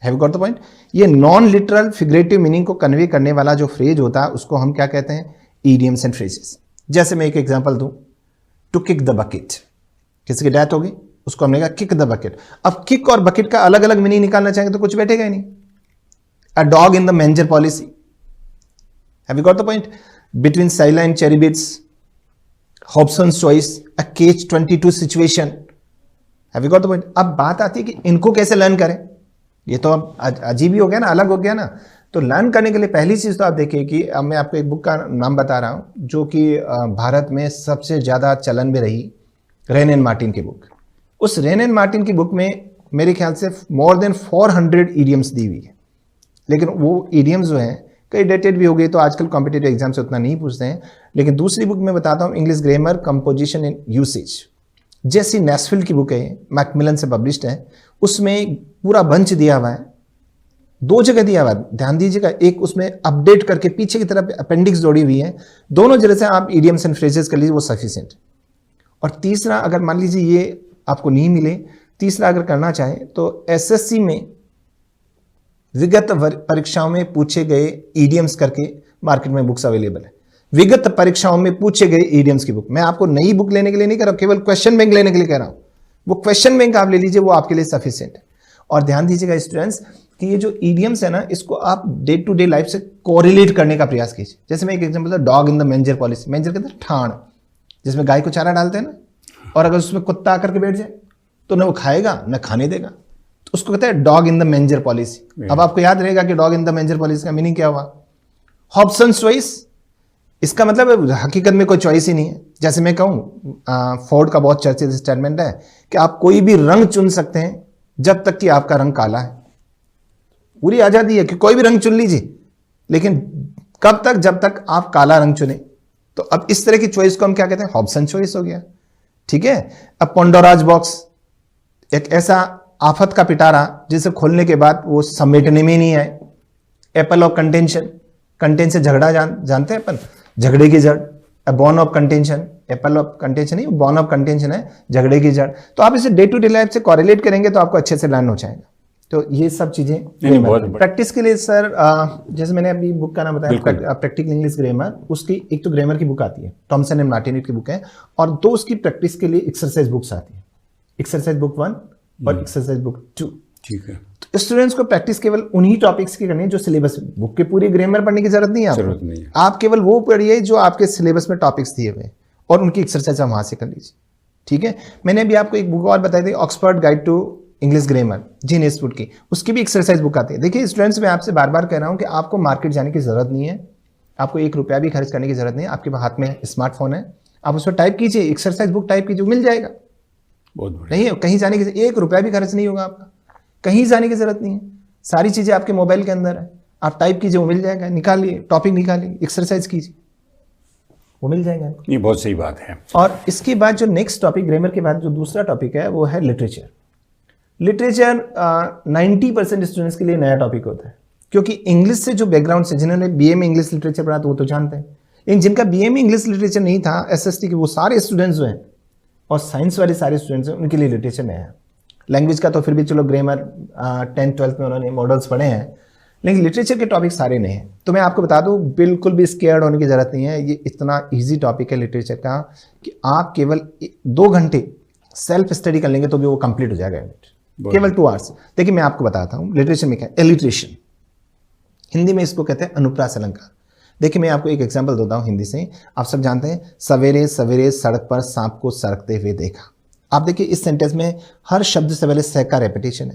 Have you got the point? ये नॉन लिटरल फिगरेटिव मीनिंग को कन्वे करने वाला जो फ्रेज होता है उसको हम क्या कहते हैं? Idioms and phrases. जैसे मैं एक एग्जांपल दूं, टू किक द बकेट. किसी की डेथ होगी, उसको हमने कहा किक द बकेट. अब किक और बकेट का अलग अलग मीनिंग निकालना चाहेंगे तो कुछ बैठेगा ही नहीं. A dog in the manger policy. Have you got the point? Between Scylla and Charybdis, Hobson's choice, a catch 22 situation. Have you got the point? अब बात आती है कि इनको कैसे लर्न करें. ये तो अब अजीब ही हो गया ना, अलग हो गया ना. तो लर्न करने के लिए पहली चीज तो आप देखिए कि अब मैं आपको एक बुक का नाम बता रहा हूं जो कि भारत में सबसे ज्यादा चलन में रही, रेन एंड मार्टिन की बुक. उस रेन एंड मार्टिन की बुक में मेरे ख्याल से मोर देन 400 इडियम्स दी हुई है. लेकिन वो इडियम्स जो हैं कई डेटेड भी हो गई, तो आजकल कॉम्पिटेटिव एग्जाम से उतना नहीं पूछते हैं. लेकिन दूसरी बुक में बताता हूँ, English grammar composition and usage. जैसी नेस्फिल्ड की बुक है, मैकमिलन से पब्लिश्ड है, उसमें पूरा बंच दिया हुआ है. 2 जगह दिया हुआ है, ध्यान दीजिएगा. एक उसमें अपडेट करके पीछे की तरफ अपेंडिक्स जोड़ी हुई है. दोनों जगह से आप इडियम्स एंड फ्रेजेस कर लीजिए, वो सफिशिएंट. और तीसरा, अगर मान लीजिए ये आपको नहीं मिले, तीसरा अगर करना चाहे तो एसएससी में विगत परीक्षाओं में पूछे गए इडियम्स करके मार्केट में बुक्स अवेलेबल है. विगत परीक्षाओं में पूछे गए इडियम्स की बुक. मैं आपको नई बुक लेने के लिए नहीं कह रहा हूं, केवल क्वेश्चन बैंक लेने के लिए कह रहा हूं. वो क्वेश्चन बैंक आप ले लीजिए, वो आपके लिए सफिशिएंट है. और ध्यान दीजिएगा स्टूडेंट्स कि ये जो इडियम्स है ना, इसको आप डे टू डे लाइफ से कोरिलेट करने का प्रयास कीजिए. जैसे मैं एक example, dog in the manger policy. Manger कहते हैं ठाण, जिसमें गाय को चारा डालते हैं ना, और अगर उसमें कुत्ता आकर के बैठ जाए तो न वो खाएगा न खाने देगा, तो उसको कहते हैं dog in the manger policy. अब आपको याद रहेगा कि dog in the manger policy का मीनिंग क्या हुआ? Hobson's choice. इसका मतलब हकीकत में कोई चॉइस ही नहीं है. जैसे मैं कहूँ, फोर्ड का बहुत चर्चित स्टेटमेंट है कि आप कोई भी रंग चुन सकते हैं जब तक कि आपका रंग काला है. पूरी आजादी है कि कोई भी रंग चुन लीजिए, लेकिन कब तक? जब तक आप काला रंग चुने. तो अब इस तरह की चॉइस को हम क्या कहते हैं? हॉब्सन चॉइस हो गया. ठीक है. अब पंडोराज बॉक्स, एक ऐसा आफत का पिटारा जिसे खोलने के बाद वो समेटने में नहीं आए. Apple of contention. कंटेंट से झगड़ा जानते हैं अपन, झगड़े की जड़, born of contention, Apple of contention नहीं, बॉर्न ऑफ कंटेंशन है, झगड़े की जड़। तो आप इसे डे टू डे लाइफ से कॉरिलेट करेंगे तो आपको अच्छे से लर्न हो जाएगा। तो ये सब चीजें प्रैक्टिस के लिए सर, जैसे मैंने अभी बुक का नाम बताया प्रैक्टिकल इंग्लिश ग्रामर, उसकी एक तो ग्रामर की बुक आती है, टॉमसन एंड मार्टिनेट की बुक है, और दो उसकी प्रैक्टिस के लिए एक्सरसाइज बुक्स आती है, एक्सरसाइज बुक 1 और एक्सरसाइज बुक 2। ठीक है। तो स्टूडेंट्स को प्रैक्टिस केवल उन्हीं टॉपिक्स की करनी है जो सिलेबस, बुक के पूरी ग्रामर पढ़ने की जरूरत नहीं है जरूरत नहीं है। आप केवल वो पढ़िए जो आपके सिलेबस में टॉपिक्स दिए हुए हैं, और उनकी एक्सरसाइज आप वहां से कर लीजिए। ठीक है। मैंने अभी आपको एक बुक और बताई थी, Oxford guide to English grammar, John Eastwood की, उसकी भी एक्सरसाइज बुक आती है। देखिए स्टूडेंट्स, मैं आपसे बार बार कह रहा हूं कि आपको मार्केट जाने की जरूरत नहीं है, आपको 1 रुपया भी खर्च करने की जरूरत नहीं है। आपके हाथ में स्मार्टफोन है, आप उस पर टाइप कीजिए, एक्सरसाइज बुक टाइप कीजिए, मिल जाएगा। बहुत बढ़िया। नहीं है कहीं जाने की, 1 रुपया भी खर्च नहीं होगा आपका, कहीं जाने की जरूरत नहीं है, सारी चीजें आपके मोबाइल के अंदर है। आप टाइप कीजिए, वो मिल जाएगा, निकालिए टॉपिक, निकालिए, एक्सरसाइज कीजिए, वो मिल जाएगा। ये बहुत सही बात है। और इसके बाद जो नेक्स्ट टॉपिक, ग्रामर के बाद जो दूसरा टॉपिक है वो है लिटरेचर। लिटरेचर 90% स्टूडेंट्स के लिए नया टॉपिक होता है, क्योंकि इंग्लिश से जो बैकग्राउंड से, जिन्होंने बीए में इंग्लिश लिटरेचर पढ़ा तो वो तो जानते हैं, लेकिन जिनका बीए में इंग्लिश लिटरेचर नहीं था, एसएसटी के, वो सारे स्टूडेंट्स जो हैं, और साइंस वाले सारे स्टूडेंट्स हैं, उनके लिए लिटरेचर नया है। लैंग्वेज का तो फिर भी चलो ग्रामर 10th 12th में उन्होंने मॉडल्स पढ़े हैं, लेकिन लिटरेचर के टॉपिक सारे नए हैं। तो मैं आपको बता दूं, बिल्कुल भी स्केयर्ड होने की जरूरत नहीं है। ये इतना इजी टॉपिक है लिटरेचर का कि आप केवल 2 घंटे सेल्फ स्टडी कर लेंगे तो भी वो कंप्लीट हो जाएगा, केवल 2 आवर्स। देखिए मैं आपको बताता हूँ लिटरेचर में क्या है। एलिट्रेशन, हिंदी में इसको कहते हैं अनुप्रास अलंकार। देखिए मैं आपको एक एग्जांपल देता हूँ हिंदी से, आप सब जानते हैं, सवेरे सवेरे सड़क पर सांप को सरकते हुए देखा। आप देखिए इस सेंटेंस में हर शब्द से पहले स का रेपिटेशन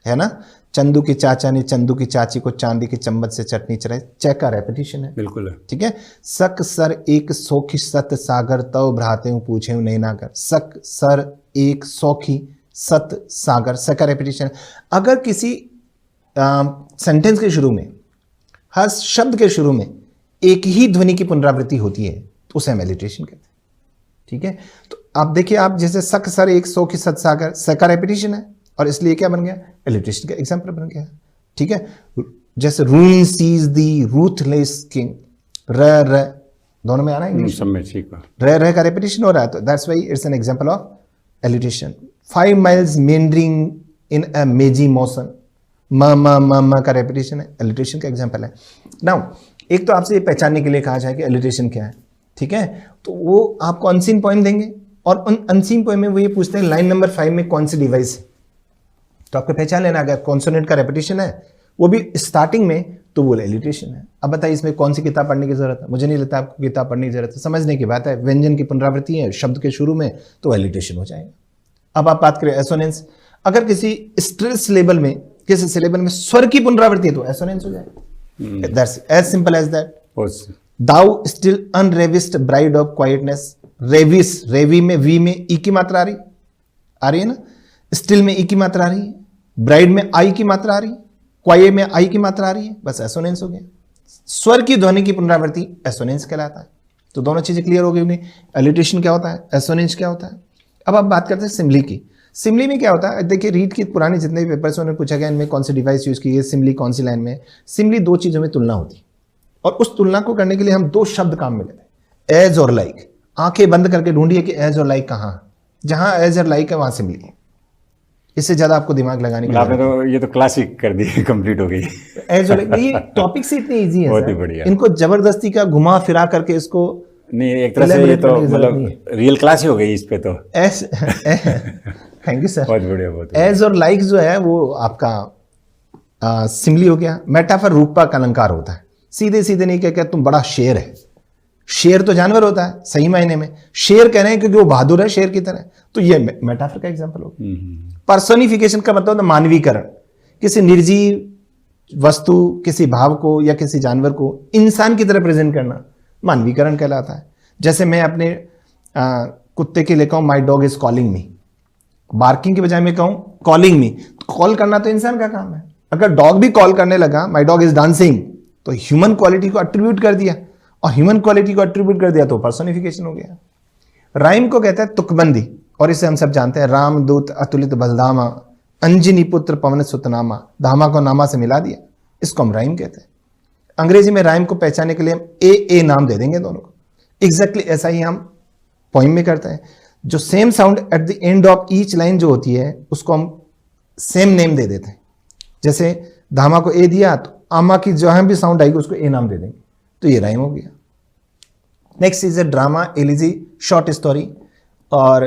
है ना। चंदू की चाचा ने चंदू की चाची को चांदी की चम्मच से चटनी चढ़ाई, च का रेपिटेशन है। बिल्कुल है। ठीक है। सक सर एक सौखी सत सागर तव भ्राते हूँ पूछे हूँ नैनागर। सक सर एक सौखी सत सागर, स का रेपिटेशन है। अगर किसी सेंटेंस के शुरू में, हर शब्द के शुरू में एक ही ध्वनि की पुनरावृत्ति होती है तो उसे हम एलिट्रेशन कहते हैं। ठीक है। तो आप देखिए, आप जैसे सक सर एक सौखी सत सागर, स का रेपिटेशन है, और इसलिए क्या बन गया, एलिट्रेशन का एग्जाम्पल बन गया। ठीक है। जैसे रूइन सीज दी रूथलेस किंग, र दोनों में आ रहा है इंग्लिश, सब में ठीक है। र का रेपिटेशन हो रहा है, तो that's why it's an example of alliteration. 5 miles meandering in a mazy motion, म का रेपिटेशन है, एलिट्रेशन का एग्जांपल है। नाउ एक तो आपसे ये पहचानने के लिए कहा जाए कि एलिट्रेशन क्या है। ठीक है। तो वो आपको अनसीन पोएम देंगे, और उन अनसीन पोएम में वो ये पूछते हैं लाइन नंबर 5 में कौन सी डिवाइस है, तो आपको पहचान लेना। अगर कॉन्सोनेंट का रेपिटेशन है, वो भी स्टार्टिंग में, तो वो एलिट्रेशन है। अब बताइए इसमें कौन सी किताब पढ़ने की जरूरत है? मुझे नहीं लगता आपको किताब पढ़ने की जरूरत है, समझने की बात है। व्यंजन की पुनरावृत्ति है शब्द के शुरू में, तो एलिट्रेशन हो जाएगा। अब आप बात करें एसोनेंस, अगर किसी स्ट्रेस लेवल में, किसी सिलेबल में स्वर की पुनरावृत्ति है तो एसोनेंस हो जाएगा। That's as simple as that. Thou still unravished bride of quietness, ravish, रेवी में वी में ई की मात्रा आ रही है ना, स्टिल में ई की मात्रा आ रही है, ब्राइड में आई की मात्रा आ रही है, क्वाए में आई की मात्रा आ रही है, बस एसोनेंस हो गया। स्वर की ध्वनि की पुनरावृत्ति एसोनेंस कहलाता है। तो दोनों चीजें क्लियर हो गई उन्हें, एलिट्रेशन क्या होता है, एसोनेंस क्या होता है। अब आप बात करते हैं सिमली की। सिमली में क्या होता है, देखिए रीड की पुराने जितने भी पेपर्स उन्होंने पूछा गया इनमें कौन सी डिवाइस यूज की है, सिमली कौन सी लाइन में। सिमली 2 चीजों में तुलना होती है, और उस तुलना को करने के लिए हम 2 शब्द काम में लेते हैं, एज और लाइक। आंखें बंद करके ढूंढिए कि एज और लाइक कहाँ, जहां एज और लाइक है वहां सिमली है। इससे ज्यादा आपको दिमाग लगाने की आपने तो ये तो क्लासिक कर दी, कंप्लीट हो गई। एज और लाइक, ये टॉपिक से इतनी इजी है, बहुत ही बढ़िया। इनको जबरदस्ती का घुमा फिरा करके इसको, नहीं एक तरह से ये तो मतलब रियल क्लास ही हो गई इस पे तो। Thank you sir. बहुत बढ़िया, बहुत एज और लाइक जो है वो आपका सिमली हो गया। मेटाफर रूपक का अलंकार होता है, सीधे सीधे नहीं कह तुम बड़ा शेर है। शेर तो जानवर होता है सही मायने में, शेर कह रहे हैं क्योंकि वो बहादुर है शेर की तरह, तो ये मेटाफर का एग्जांपल हो गया। पर्सोनिफिकेशन का मतलब मानवीकरण, किसी निर्जीव वस्तु, किसी भाव को या किसी जानवर को इंसान की तरह प्रेजेंट करना मानवीकरण कहलाता है। जैसे मैं अपने कुत्ते के लिए कहूं my dog is calling me, barking के बजाय मैं कहूं कॉलिंग मी, तो कॉल करना तो इंसान का काम है। अगर डॉग भी कॉल करने लगा माई डॉग इज डांसिंग, तो ह्यूमन क्वालिटी को अट्रीब्यूट कर दिया, और ह्यूमन क्वालिटी को अट्रीब्यूट कर दिया तो पर्सोनिफिकेशन हो गया। राइम को कहते हैं तुकबंदी, और इसे हम सब जानते हैं, रामदूत अतुलित बलधामा, अंजनी पुत्र पवन सुतनामा, धामा को नामा से मिला दिया, इसको हम राइम कहते हैं। अंग्रेजी में राइम को पहचानने के लिए हम ए नाम दे देंगे दोनों को। एग्जैक्टली ऐसा ही हम पोइम में करते हैं। जो same sound at the end of each line जो होती है उसको हम सेम नेम दे देते हैं। जैसे धामा को ए दिया तो आमा की जहां भी साउंड आएगी उसको ए नाम दे देंगे, तो ये राइम हो गया। Next is a drama, elegy, short story और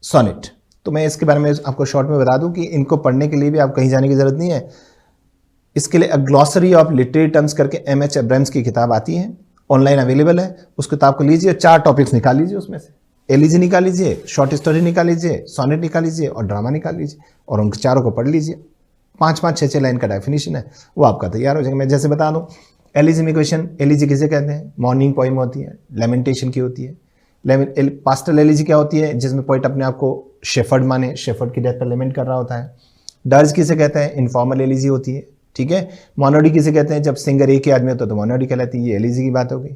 सोनेट। तो मैं इसके बारे में आपको शॉर्ट में बता दूं कि इनको पढ़ने के लिए भी आप कहीं जाने की जरूरत नहीं है। इसके लिए अ ग्लॉसरी ऑफ लिटरेरी टर्म्स करके M.H. एब्राम्स की किताब आती है, ऑनलाइन अवेलेबल है। उस किताब को लीजिए, 4 टॉपिक्स निकाल लीजिए उसमें से, एलिजी निकाल लीजिए, शॉर्ट स्टोरी निकाल लीजिए, सोनेट निकाल लीजिए और ड्रामा निकाल लीजिए और उन चारों को पढ़ लीजिए। 5-5, 6-6 लाइन का डेफिनेशन है, वो आपका तैयार हो जाएगा। मैं जैसे बता दूं, एलिजी में क्वेश्चन, एलिजी किसे कहते हैं? मॉर्निंग पोइम होती है, लेमेंटेशन की होती है। पास्टल एलिजी क्या होती है? जिसमें पोइट अपने आप को शेफर्ड माने, शेफर्ड की डेथ पर लेमेंट कर रहा होता है। डर्ज किसे कहते हैं? इनफॉर्मल एलिजी होती है, ठीक है। मोनोडी किसे कहते हैं? जब सिंगर एक ही आदमी होता है तो मोनोडी कहलाती है। ये एलिजी की बात हो गई।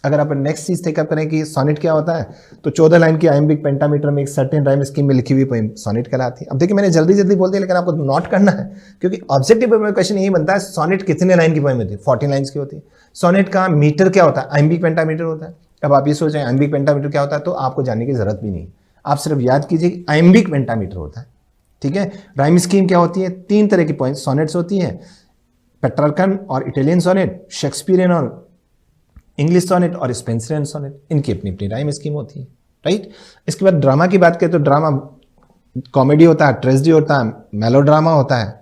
अगर आप नेक्स्ट चीज टेकअप करें कि सोनेट क्या होता है, तो 14 लाइन की आइम्बिक पेंटामीटर में एक सर्टेन राइम स्कीम में लिखी हुई पोइम सोनेट कहलाती है। अब देखिए मैंने जल्दी जल्दी बोल दिया, लेकिन आपको नोट करना है क्योंकि ऑब्जेक्टिव में क्वेश्चन यही बनता है, सोनेट कितने लाइन की पोइम होती है? 14 लाइन्स की होती है। सोनेट का मीटर क्या होता है? आइम्बिक पेंटामीटर होता है। अब आप ये सोच रहे हैं आइम्बिक पेंटामीटर क्या होता है, तो आपको जानने की जरूरत भी नहीं, आप सिर्फ याद कीजिए कि आइम्बिक पेंटामीटर होता है, ठीक है। राइम स्कीम क्या होती है? 3 तरह की पोइम सोनेट्स होती है, पेट्रार्कन और इटालियन सोनेट, शेक्सपियरियन और इंग्लिश सोनेट और स्पेंसरियन सोनेट। इनकी अपनी अपनी राइम स्कीम होती है, राइट। इसके बाद ड्रामा की बात करें तो ड्रामा कॉमेडी होता है, ट्रेजेडी होता है, मेलोड्रामा होता है,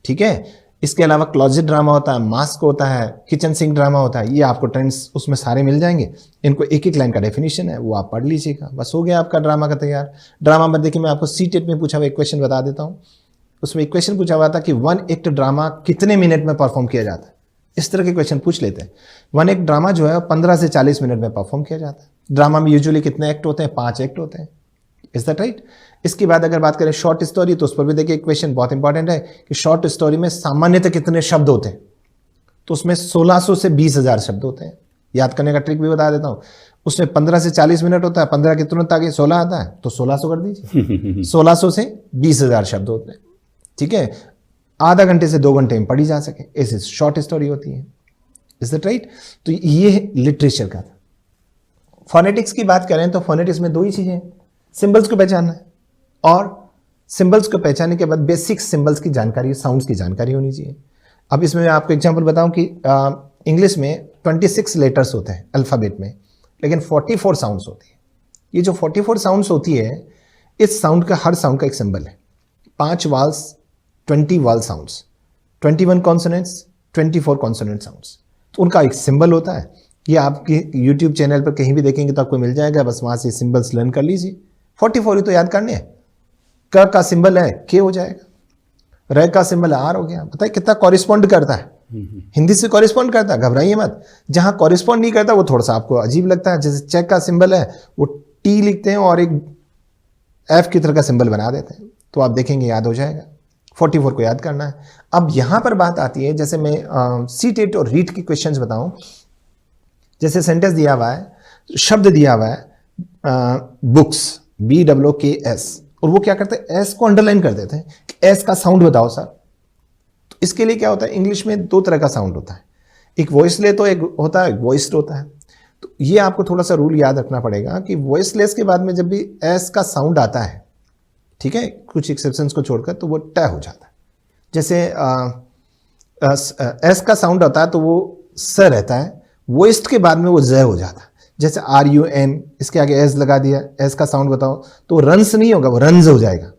ठीक है। इसके अलावा क्लोजेट ड्रामा होता है, मास्क होता है, किचन सिंक ड्रामा होता है। ये आपको ट्रेंड्स उसमें सारे मिल जाएंगे। इनको एक एक लाइन का डेफिनेशन है, वो आप पढ़ लीजिएगा, बस हो गया आपका ड्रामा का तैयार। ड्रामा में देखिए मैं आपको सीटेट में पूछा हुआ एक क्वेश्चन बता देता हूँ। उसमें एक क्वेश्चन पूछा हुआ था कि 1 एक्ट ड्रामा कितने मिनट में परफॉर्म किया जाता है। इस तरह के क्वेश्चन पूछ लेते हैं। 1 एक्ट ड्रामा जो है 15 से 40 मिनट में परफॉर्म किया जाता है। ड्रामा में यूजुअली कितने एक्ट होते हैं? 5 एक्ट होते हैं। Is that right? इसके बाद अगर बात करें शॉर्ट स्टोरी, तो उस पर भी देखिए एक क्वेश्चन बहुत इंपॉर्टेंट है कि शॉर्ट स्टोरी में सामान्यतः कितने शब्द होते हैं? तो उसमें 1600 से 20,000 शब्द होते हैं। याद करने का ट्रिक भी बता देता हूं। उसमें 15 से 40 मिनट होता है, 15 के तुरंत आगे 16 आता है, तो 1600 कर दीजिए। 1600 से 20,000 शब्द होते हैं, ठीक है। आधा घंटे से 2 घंटे में पढ़ी जा सके, ऐसे शॉर्ट स्टोरी होती है। Is that right? तो ये लिटरेचर का था। फोनेटिक्स की बात करें तो फोनेटिक्स में 2 ही चीजें, सिंबल्स को पहचानना है और सिंबल्स को पहचानने के बाद बेसिक सिंबल्स की जानकारी, साउंड्स की जानकारी होनी चाहिए। अब इसमें मैं आपको एग्जांपल बताऊं कि इंग्लिश में 26 लेटर्स होते हैं अल्फाबेट में, लेकिन 44 साउंड्स होती है। ये जो 44 साउंड्स होती है, इस साउंड का, हर साउंड का एक सिंबल है। 5 वाल्स, 20 वाल साउंड्स, 21 कॉन्सोनेंट्स, 24 कॉन्सोनेंट साउंड्स, तो उनका एक सिंबल होता है। ये आपके यूट्यूब चैनल पर कहीं भी देखेंगे तो आपको मिल जाएगा, बस वहां से सिंबल्स लर्न कर लीजिए। 44 ही तो याद करने हैं। क का सिंबल है के हो जाएगा, र का सिंबल है आर हो गया। बताइए कितना कॉरिस्पॉन्ड करता है, हिंदी से कॉरिस्पॉन्ड करता है, घबराइए मत। जहां कॉरिस्पॉन्ड नहीं करता वो थोड़ा सा आपको अजीब लगता है। जैसे चेक का सिंबल है, वो टी लिखते हैं और एक एफ की तरह का सिंबल बना देते हैं, तो आप देखेंगे याद हो जाएगा। 44 को याद करना है। अब यहां पर बात आती है, जैसे मैं सीटेट और रीट की क्वेश्चंस बताऊं। जैसे सेंटेंस दिया हुआ है, शब्द दिया हुआ है बुक्स, BOOKS, और वो क्या करते हैं, एस को अंडरलाइन कर देते हैं। एस का साउंड बताओ सर। तो इसके लिए क्या होता है, इंग्लिश में 2 तरह का साउंड होता है, एक वॉइसलेस तो एक होता है, एक वॉइस्ड होता है। तो ये आपको थोड़ा सा रूल याद रखना पड़ेगा कि वॉइसलेस के बाद में जब भी एस का साउंड आता है, ठीक है, कुछ एक्सेप्शंस को छोड़कर, तो वो तय हो जाता है। जैसे एस का साउंड आता है तो वो स रहता है, वॉइस्ड के बाद में वो ज हो जाता है। जैसे RUN, इसके आगे एस लगा दिया, एस का साउंड बताओ, तो रन्स नहीं होगा, वो रन्स हो जाएगा।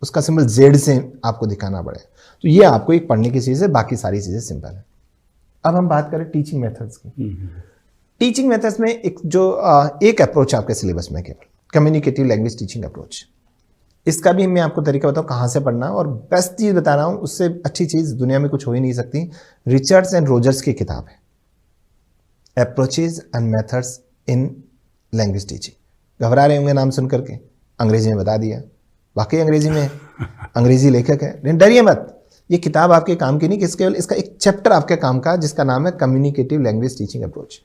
उसका सिंबल जेड से आपको दिखाना पड़ेगा। तो ये आपको एक पढ़ने की चीज़ है, बाकी सारी चीज़ें सिंपल है। अब हम बात करें टीचिंग मेथड्स की। टीचिंग मेथड्स में एक अप्रोच आपके सिलेबस में केवल कम्युनिकेटिव लैंग्वेज टीचिंग अप्रोच। इसका भी मैं आपको तरीका बताऊँ कहाँ से पढ़ना, और बेस्ट चीज़ बता रहा हूँ, उससे अच्छी चीज़ दुनिया में कुछ हो ही नहीं सकती। रिचर्ड्स एंड रोजर्स की किताब है, approaches and methods in language teaching. घबरा रहे होंगे नाम सुन करके, अंग्रेजी में बता दिया, वाकई अंग्रेजी में, अंग्रेजी लेखक है, लेकिन डरिए मत, ये किताब आपके काम की नहीं, कि केवल इसका एक चैप्टर आपके काम का, जिसका नाम है कम्युनिकेटिव लैंग्वेज टीचिंग अप्रोच।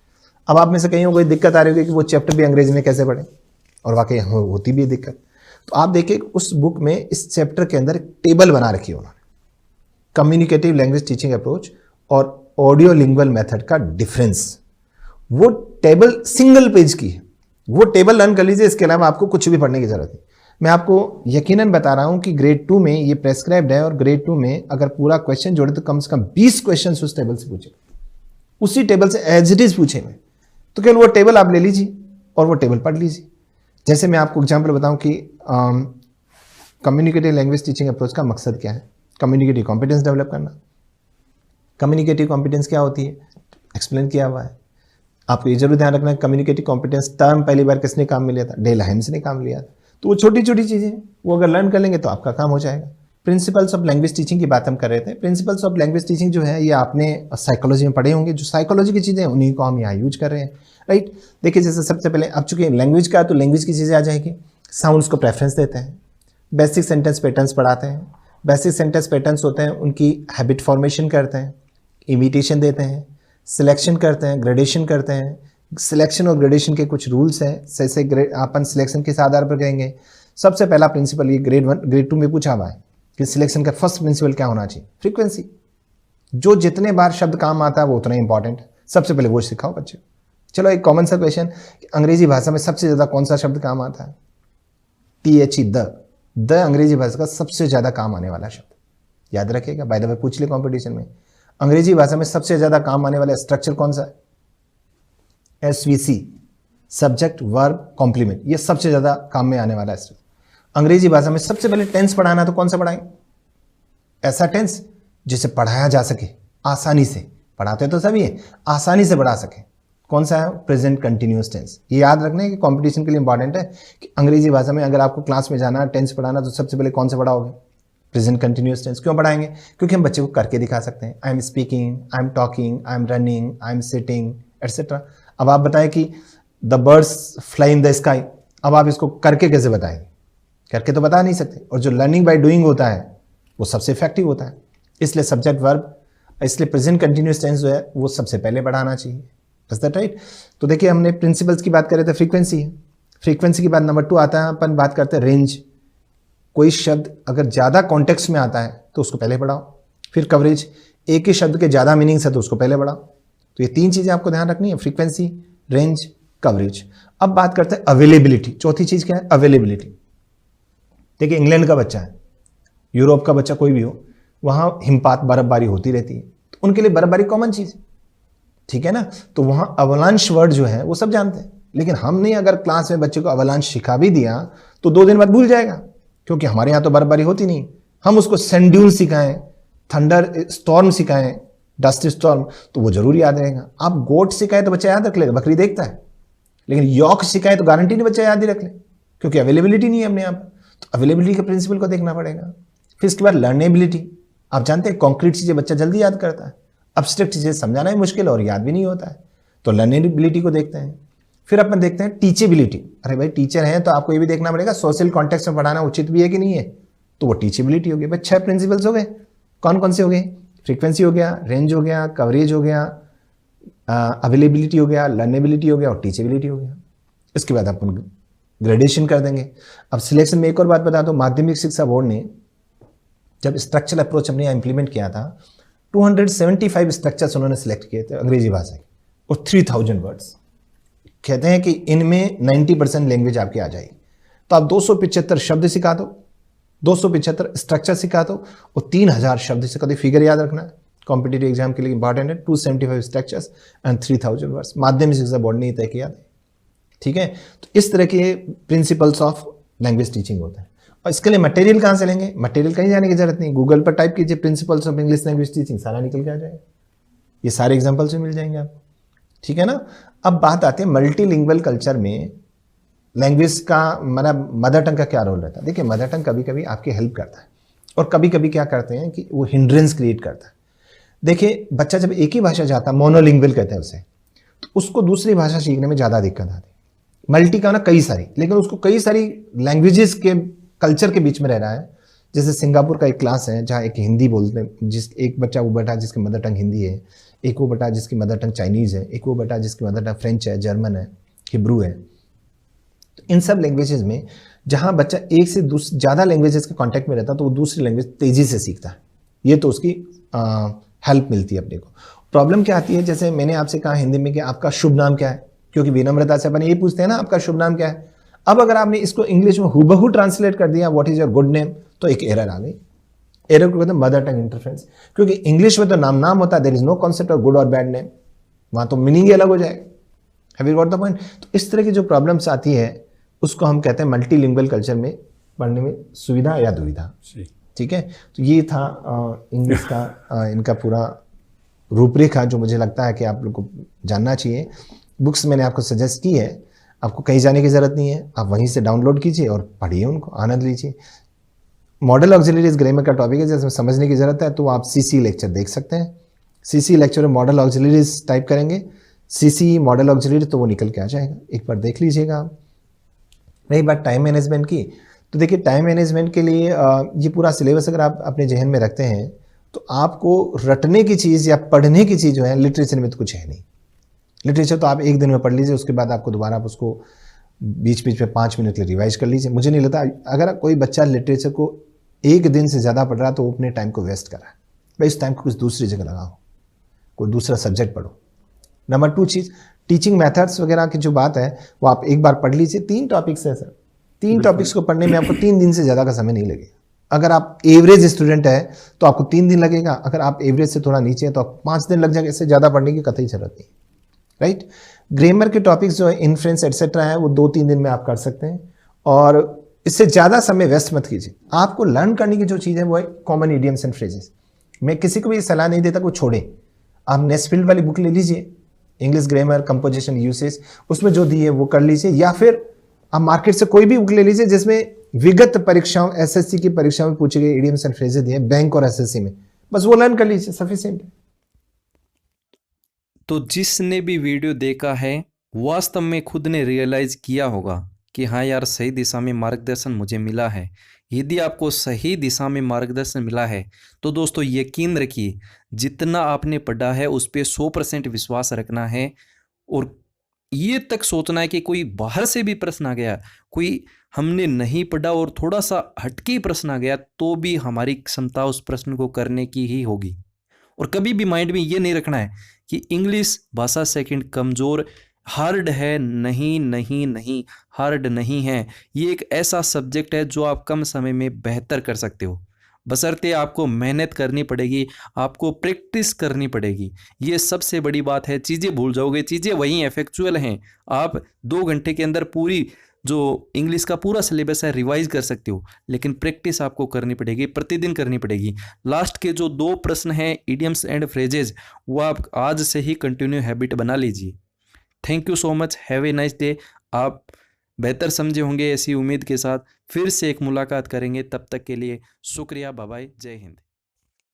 अब आप में से कहीं कोई दिक्कत आ रही होगी कि वो चैप्टर भी अंग्रेजी में कैसे पढ़े, और वाकई होती भी है दिक्कत। तो आप देखिए उस बुक में इस चैप्टर के अंदर एक टेबल बना रखी है उन्होंने, कम्युनिकेटिव लैंग्वेज टीचिंग अप्रोच, और ऑडियो लिंगुअल मेथड का डिफरेंस। वो टेबल सिंगल पेज की है, वो टेबल लर्न कर लीजिए, इसके अलावा आपको कुछ भी पढ़ने की जरूरत नहीं। मैं आपको यकीनन बता रहा हूं कि ग्रेड 2 में ये प्रेस्क्राइब्ड है, और ग्रेड 2 में अगर पूरा क्वेश्चन जोड़े तो कम से कम 20 क्वेश्चन उस टेबल से पूछे, उसी टेबल से एज इट इज पूछेंगे। तो केवल वो टेबल आप ले लीजिए और वो टेबल पढ़ लीजिए। जैसे मैं आपको एग्जाम्पल बताऊं कि कम्युनिकेटिव लैंग्वेज टीचिंग अप्रोच का मकसद क्या है, कम्युनिकेटिव कॉम्पिटेंस डेवलप करना। कम्युनिकेटिव कॉम्पिटेंस क्या होती है, एक्सप्लेन किया हुआ है। आपको ये जरूर ध्यान रखना है, कम्युनिकेटिव कॉम्पिटेंस टर्म पहली बार किसने काम में लिया था, डेल हाइम्स ने काम लिया था। तो वो छोटी छोटी चीज़ें वो अगर लर्न कर लेंगे तो आपका काम हो जाएगा। प्रिंसिपल्स ऑफ लैंग्वेज टीचिंग की बात हम कर रहे थे। प्रिंसिपल्स ऑफ लैंग्वेज टीचिंग जो है ये आपने साइकोलॉजी में पढ़े होंगे, जो साइकोलॉजी की चीज़ें उन्हीं को हम यहाँ यूज कर रहे हैं, राइट। देखिए जैसे सबसे पहले अब चूंकि लैंग्वेज का है तो लैंग्वेज की चीज़ें आ जाएगी। साउंड्स को प्रेफरेंस देते हैं, बेसिक सेंटेंस पैटर्न्स पढ़ाते हैं। बेसिक सेंटेंस पैटर्न्स होते हैं, उनकी हैबिट फॉर्मेशन करते हैं, इमिटेशन देते हैं, सिलेक्शन करते हैं, ग्रेडेशन करते हैं। सिलेक्शन और ग्रेडेशन के कुछ रूल्स हैं, जैसे अपन सिलेक्शन किस आधार पर करेंगे। सबसे पहला प्रिंसिपल ये ग्रेड 1 ग्रेड 2 में पूछा हुआ है कि सिलेक्शन का फर्स्ट प्रिंसिपल क्या होना चाहिए, फ्रीक्वेंसी। जो जितने बार शब्द काम आता है वो उतना इंपॉर्टेंट है, सबसे पहले वो सिखाओ बच्चे। चलो एक कॉमन सा क्वेश्चन, अंग्रेजी भाषा में सबसे ज्यादा कौन सा शब्द काम आता है, THE द अंग्रेजी भाषा का सबसे ज्यादा काम आने वाला शब्द, याद रखिएगा। बाय द वे पूछ ले कॉम्पिटिशन में, अंग्रेजी भाषा में सबसे ज्यादा काम आने वाला स्ट्रक्चर कौन सा है, SVC, सब्जेक्ट वर्ब कॉम्प्लीमेंट, ये सबसे ज्यादा काम में आने वाला है। अंग्रेजी भाषा में सबसे पहले टेंस पढ़ाना तो कौन सा पढ़ाएं, ऐसा टेंस जिसे पढ़ाया जा सके आसानी से, पढ़ाते तो सभी है, आसानी से पढ़ा सके। कौन सा है, प्रेजेंट कंटिन्यूअस टेंस। ये याद रखना है कि कंपटीशन के लिए इंपॉर्टेंट है कि अंग्रेजी भाषा में अगर आपको क्लास में जाना टेंस पढ़ाना तो सबसे पहले कौन सा पढ़ाओगे, प्रेजेंट कंटिन्यूअस टेंस। क्यों पढ़ाएंगे, क्योंकि हम बच्चे को करके दिखा सकते हैं। I am speaking, I am talking, I am running, I am sitting etcetera. अब आप बताएं कि the birds fly in the sky, अब आप इसको करके कैसे बताएंगे, करके तो बता नहीं सकते। और जो लर्निंग बाय डूइंग होता है वो सबसे इफेक्टिव होता है। इसलिए सब्जेक्ट वर्ब, इसलिए प्रेजेंट कंटिन्यूअस टेंस जो है वो सबसे पहले पढ़ाना चाहिए। Is that right. तो देखिए हमने प्रिंसिपल्स की बात कर रहे थे, फ्रीक्वेंसी है। फ्रीक्वेंसी के बाद नंबर 2 आता है, अपन बात करते हैं रेंज। कोई शब्द अगर ज़्यादा कॉन्टेक्स्ट में आता है तो उसको पहले पढ़ाओ। फिर कवरेज, एक ही शब्द के ज़्यादा मीनिंग्स है तो उसको पहले पढ़ाओ। तो ये 3 चीज़ें आपको ध्यान रखनी है, फ्रीक्वेंसी, रेंज, कवरेज। अब बात करते हैं अवेलेबिलिटी। चौथी चीज़ क्या है, अवेलेबिलिटी। देखिए इंग्लैंड का बच्चा है, यूरोप का बच्चा कोई भी हो, वहाँ हिमपात बर्फबारी होती रहती है, तो उनके लिए बर्फबारी कॉमन चीज़, ठीक है ना। तो वहाँ अवलांश वर्ड जो है वो सब जानते हैं, लेकिन हमने अगर क्लास में बच्चे को अवलांश सिखा भी दिया तो 2 दिन बाद भूल जाएगा, क्योंकि हमारे यहाँ तो बर्फबारी होती नहीं। हम उसको सैंड्यूल सिखाएं, थंडर स्टॉर्म सिखाएं, डस्ट स्टॉर्म, तो वो जरूर याद रहेगा। आप गोट सिखाएं तो बच्चा याद रख लेगा, बकरी देखता है, लेकिन यॉक सिखाएं तो गारंटी नहीं बच्चा याद ही रख ले, क्योंकि अवेलेबिलिटी नहीं है अपने यहाँ पर। तो अवेलेबिलिटी के प्रिंसिपल को देखना पड़ेगा। फिर इसके बाद लर्नेबिलिटी। आप जानते हैं कॉन्क्रीट चीज़ें बच्चा जल्दी याद करता है, अब्स्ट्रैक्ट चीज़ें समझाना ही मुश्किल और याद भी नहीं होता है, तो लर्नेबिलिटी को देखते हैं। फिर अपन देखते हैं टीचेबिलिटी। अरे भाई टीचर हैं तो आपको ये भी देखना पड़ेगा सोशल कॉन्टेक्स्ट में पढ़ाना उचित भी है कि नहीं है, तो वो टीचेबिलिटी हो गई। भाई 6 प्रिंसिपल्स हो गए, कौन कौन से हो गए, फ्रीक्वेंसी हो गया, रेंज हो गया, कवरेज हो गया, अवेलेबिलिटी हो गया, लर्नेबिलिटी हो गया और टीचेबिलिटी हो गया। इसके बाद अपन ग्रेडेशन कर देंगे। अब सिलेक्शन में एक और बात बता दो, माध्यमिक शिक्षा बोर्ड ने जब स्ट्रक्चरल अप्रोच हमने इंप्लीमेंट किया था, 275 स्ट्रक्चर्स उन्होंने सेलेक्ट किए थे अंग्रेजी भाषा के, और 3000 वर्ड्स। कहते हैं कि इनमें 90% लैंग्वेज आपकी आ जाएगी। तो आप 275 शब्द सिखा दो, 275 स्ट्रक्चर सिखा दो और 3000 शब्द सिखा दो। फिगर याद रखना है, कॉम्पिटिटिव एग्जाम के लिए इंपॉर्टेंट है। 275 स्ट्रक्चर्स एंड 3000 वर्ड्स माध्यमिक शिक्षा बोर्ड ने तय किया था, ठीक है। तो इस तरह के प्रिंसिपल्स ऑफ लैंग्वेज टीचिंग होता है। और इसके लिए मटेरियल कहाँ से लेंगे, मटेरियल कहीं जाने की जरूरत नहीं, गूगल पर टाइप कीजिए principles of English language teaching, सारा निकल के आ जाएगा। ये सारे एग्जाम्पल्स भी मिल जाएंगे आपको, ठीक है ना। अब बात आती है मल्टीलिंगुअल कल्चर में लैंग्वेज का मतलब मदर टंग का क्या रोल रहता है। देखिए मदर टंग कभी कभी आपकी हेल्प करता है और कभी कभी क्या करते हैं कि वो हिंड्रेंस क्रिएट करता है। देखिए बच्चा जब एक ही भाषा जाता है, मोनोलिंगुअल कहते हैं उसे, तो उसको दूसरी भाषा सीखने में ज़्यादा दिक्कत आती है। मल्टी का ना कई सारी, लेकिन उसको कई सारी लैंग्वेजेस के कल्चर के बीच में रह रहा है। जैसे सिंगापुर का एक क्लास है जहाँ एक हिंदी बोलते हैं, एक बच्चा वो बेटा जिसकी मदर टंग हिंदी है, एक वो बेटा जिसकी मदर टंग चाइनीज़ है, एक वो बेटा जिसकी मदर टंग फ्रेंच है, जर्मन है, हिब्रू है। तो इन सब लैंग्वेजेस में जहाँ बच्चा एक से ज़्यादा लैंग्वेजेस के कांटेक्ट में रहता है तो वो दूसरी लैंग्वेज तेज़ी से सीखता है। ये तो उसकी हेल्प मिलती है अपने को। प्रॉब्लम क्या आती है, जैसे मैंने आपसे कहा हिंदी में कि आपका शुभ नाम क्या है, क्योंकि विनम्रता से अपन ये पूछते हैं ना आपका शुभ नाम क्या है। अब अगर आपने इसको इंग्लिश में हूबहू ट्रांसलेट कर दिया what is your good name, तो एक एरर आ गई। एरर को कहते हैं मदर टंग इंटरफेरेंस, क्योंकि इंग्लिश में तो नाम नाम होता है, there is no concept of good और बैड नेम, वहां तो मीनिंग ही अलग हो जाएगा। Have you got the point? तो इस तरह की जो प्रॉब्लम्स आती है उसको हम कहते हैं मल्टीलिंगुअल कल्चर में पढ़ने में सुविधा या दुविधा। ठीक है, तो ये था इंग्लिश का इनका पूरा रूपरेखा जो मुझे लगता है कि आप लोग को जानना चाहिए। बुक्स मैंने आपको सजेस्ट की है, आपको कहीं जाने की ज़रूरत नहीं है, आप वहीं से डाउनलोड कीजिए और पढ़िए, उनको आनंद लीजिए। मॉडल ऑक्सिलरीज ग्रामर का टॉपिक है, जिसमें समझने की ज़रूरत है तो आप सीसी लेक्चर देख सकते हैं। सीसी लेक्चर में मॉडल ऑक्सिलरीज टाइप करेंगे, सीसी मॉडल ऑक्सिलरी, तो वो निकल के आ जाएगा, एक बार देख लीजिएगा आप। रही बात टाइम मैनेजमेंट की, तो देखिए टाइम मैनेजमेंट के लिए ये पूरा सिलेबस अगर आप अपने जहन में रखते हैं तो आपको रटने की चीज़ या पढ़ने की चीज़ जो है लिटरेचर में तो कुछ है नहीं। लिटरेचर तो आप एक दिन में पढ़ लीजिए, उसके बाद आपको दोबारा आप उसको बीच बीच में 5 मिनट के लिए रिवाइज कर लीजिए। मुझे नहीं लगता अगर कोई बच्चा लिटरेचर को एक दिन से ज़्यादा पढ़ रहा है तो वो अपने टाइम को वेस्ट कर रहा है। भाई इस टाइम को कुछ दूसरी जगह लगाओ, कोई दूसरा सब्जेक्ट पढ़ो। नंबर 2 चीज़, टीचिंग मेथड्स वगैरह की जो बात है वो आप एक बार पढ़ लीजिए। 3 टॉपिक्स है सर, 3 टॉपिक्स को पढ़ने में आपको 3 दिन से ज़्यादा का समय नहीं लगेगा। अगर आप एवरेज स्टूडेंट है तो आपको 3 दिन लगेगा, अगर आप एवरेज से थोड़ा नीचे है तो आपको 5 दिन लग जाएगा। इससे ज़्यादा पढ़ने की कतई जरूरत नहीं, राइट। ग्रामर के टॉपिक्स जो है इन्फ्रेंस एटसेट्रा है वो 2-3 दिन में आप कर सकते हैं, और इससे ज़्यादा समय वेस्ट मत कीजिए। आपको लर्न करने की जो चीज़ है वो है कॉमन इडियम्स एंड फ्रेजेस। मैं किसी को भी सलाह नहीं देता कि वो छोड़े। आप नेस्फील्ड वाली बुक ले लीजिए, इंग्लिश ग्रामर कंपोजिशन यूसेज, उसमें जो दी है वो कर लीजिए, या फिर आप मार्केट से कोई भी बुक ले लीजिए जिसमें विगत परीक्षाओं एसएससी की परीक्षाओं में पूछे गए इडियम्स एंड फ्रेजेस दिए बैंक और एसएससी में, बस वो लर्न कर लीजिए, सफिशिएंट है। तो जिसने भी वीडियो देखा है वास्तव में खुद ने रियलाइज किया होगा कि हाँ यार सही दिशा में मार्गदर्शन मुझे मिला है। यदि आपको सही दिशा में मार्गदर्शन मिला है तो दोस्तों यकीन रखिए जितना आपने पढ़ा है उस पर 100% विश्वास रखना है, और ये तक सोचना है कि कोई बाहर से भी प्रश्न आ गया, कोई हमने नहीं पढ़ा और थोड़ा सा हटके प्रश्न आ गया, तो भी हमारी क्षमता उस प्रश्न को करने की ही होगी। और कभी भी माइंड में ये नहीं रखना है कि इंग्लिश भाषा सेकंड कमज़ोर हार्ड है, नहीं नहीं नहीं, हार्ड नहीं है। ये एक ऐसा सब्जेक्ट है जो आप कम समय में बेहतर कर सकते हो, बशर्ते आपको मेहनत करनी पड़ेगी, आपको प्रैक्टिस करनी पड़ेगी। ये सबसे बड़ी बात है। चीज़ें भूल जाओगे, चीज़ें वही हैं, फैक्चुअल हैं। आप 2 घंटे के अंदर पूरी जो इंग्लिश का पूरा सिलेबस है रिवाइज कर सकते हो, लेकिन प्रैक्टिस आपको करनी पड़ेगी, प्रतिदिन करनी पड़ेगी। लास्ट के जो 2 प्रश्न हैं इडियम्स एंड फ्रेजेज, वो आप आज से ही कंटिन्यू हैबिट बना लीजिए। Thank you so much, have a nice day. आप बेहतर समझे होंगे ऐसी उम्मीद के साथ फिर से एक मुलाकात करेंगे। तब तक के लिए शुक्रिया, बाय बाय, जय हिंद।